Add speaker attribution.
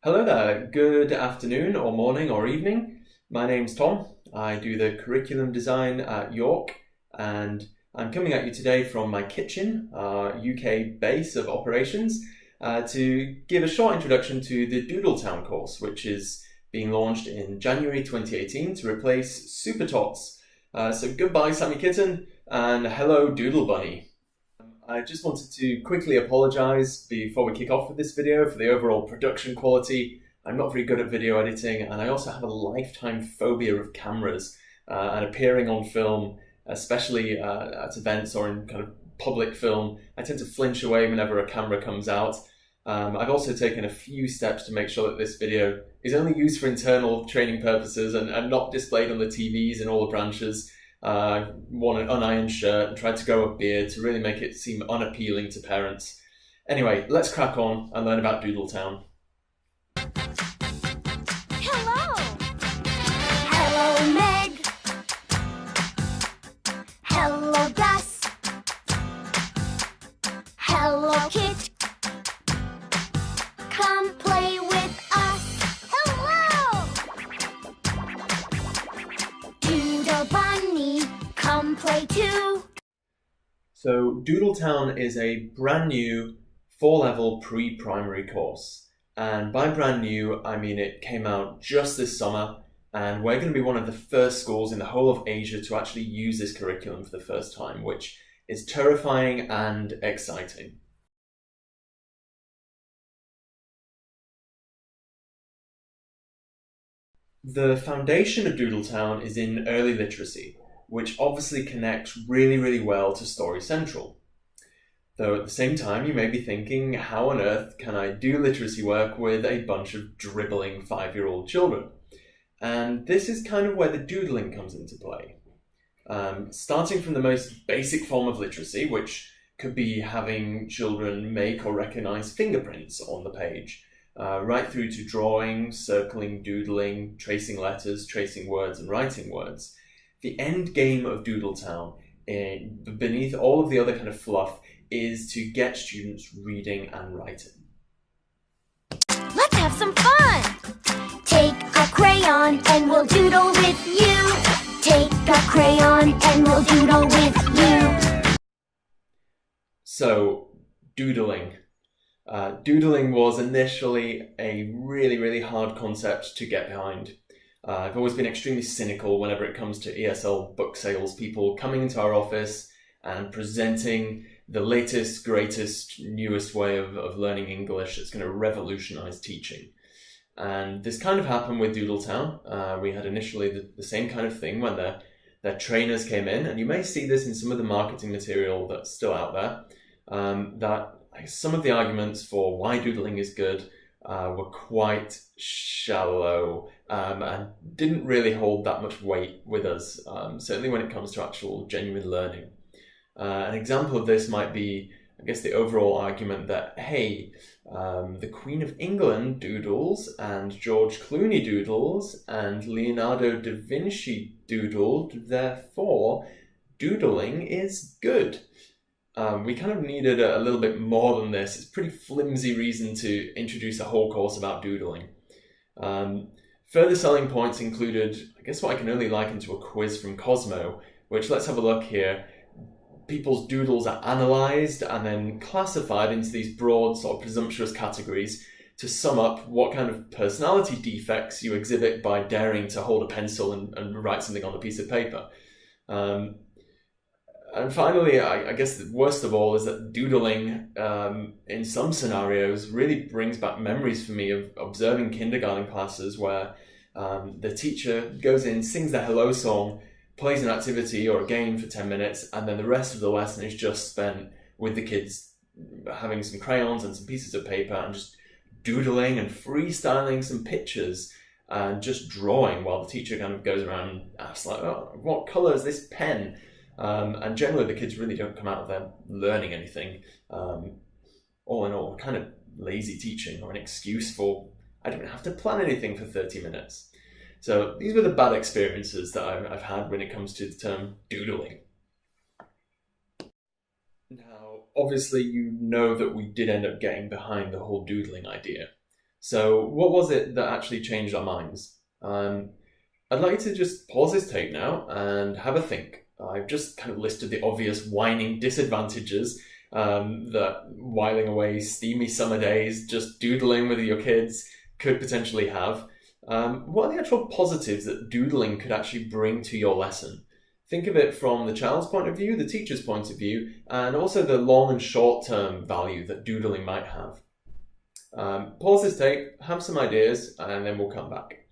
Speaker 1: Hello there, good afternoon or morning or evening. My name's Tom. I do the curriculum design at York, and I'm coming at you today from my kitchen, our UK base of operations, to give a short introduction to the Doodle Town course, which is being launched in January 2018 to replace Super Tots. So goodbye Sammy Kitten and hello Doodle Bunny. I just wanted to quickly apologise before we kick off with this video for the overall production quality. I'm not very good at video editing, and I also have a lifetime phobia of cameras and appearing on film, especially at events or in kind of public film. I tend to flinch away whenever a camera comes out. I've also taken a few steps to make sure that this video is only used for internal training purposes and not displayed on the TVs in all the branches. Worn an unironed shirt and tried to grow a beard to really make it seem unappealing to parents. Anyway, let's crack on and learn about Doodle Town.
Speaker 2: Hello! Hello, Meg! Hello, Gus! Hello, Kit! Come play with us! Hello! Doodle Bunny, come play too!
Speaker 1: So Doodle Town is a brand new 4-level pre-primary course. And by brand new, I mean it came out just this summer, and we're going to be one of the first schools in the whole of Asia to actually use this curriculum for the first time, which is terrifying and exciting. The foundation of Doodle Town is in early literacy, which obviously connects really well to Story Central. Though at the same time, you may be thinking, how on earth can I do literacy work with a bunch of dribbling 5-year-old children? And this is kind of where the doodling comes into play. Starting from the most basic form of literacy, which could be having children make or recognize fingerprints on the page, right through to drawing, circling, doodling, tracing letters, tracing words, and writing words. The end game of Doodle Town, beneath all of the other kind of fluff, is to get students reading and writing.
Speaker 2: Let's have some fun! Take a crayon and we'll doodle with you. Take a crayon and we'll doodle with you.
Speaker 1: So, doodling. Doodling was initially a really hard concept to get behind. I've always been extremely cynical whenever it comes to ESL book sales people coming into our office and presenting the latest, greatest, newest way of learning English that's going to revolutionize teaching. And this kind of happened with Doodle Town. We had initially the same kind of thing when their trainers came in, and you may see this in some of the marketing material that's still out there, that some of the arguments for why doodling is good were quite shallow and didn't really hold that much weight with us, certainly when it comes to actual genuine learning. An example of this might be, I guess, the overall argument that, hey, the Queen of England doodles and George Clooney doodles and Leonardo da Vinci doodled, therefore doodling is good. We kind of needed a little bit more than this. It's a pretty flimsy reason to introduce a whole course about doodling. Further selling points included, I guess, what I can only liken to a quiz from Cosmo, which, let's have a look here. People's doodles are analysed and then classified into these broad, sort of presumptuous categories to sum up what kind of personality defects you exhibit by daring to hold a pencil and write something on a piece of paper. And finally, I guess the worst of all is that doodling, in some scenarios, really brings back memories for me of observing kindergarten classes where the teacher goes in, sings their hello song, plays an activity or a game for 10 minutes, and then the rest of the lesson is just spent with the kids having some crayons and some pieces of paper and just doodling and freestyling some pictures and just drawing while the teacher kind of goes around and asks, like, oh, what colour is this pen? And generally the kids really don't come out of there learning anything. All in all, kind of lazy teaching or an excuse for, I don't have to plan anything for 30 minutes. So these were the bad experiences that I've had when it comes to the term doodling. Now, obviously you know that we did end up getting behind the whole doodling idea. So what was it that actually changed our minds? I'd like you to just pause this tape now and have a think. I've just kind of listed the obvious whining disadvantages that whiling away steamy summer days, just doodling with your kids could potentially have. What are the actual positives that doodling could actually bring to your lesson? Think of it from the child's point of view, the teacher's point of view, and also the long and short-term value that doodling might have. Pause this tape, have some ideas, and then we'll come back.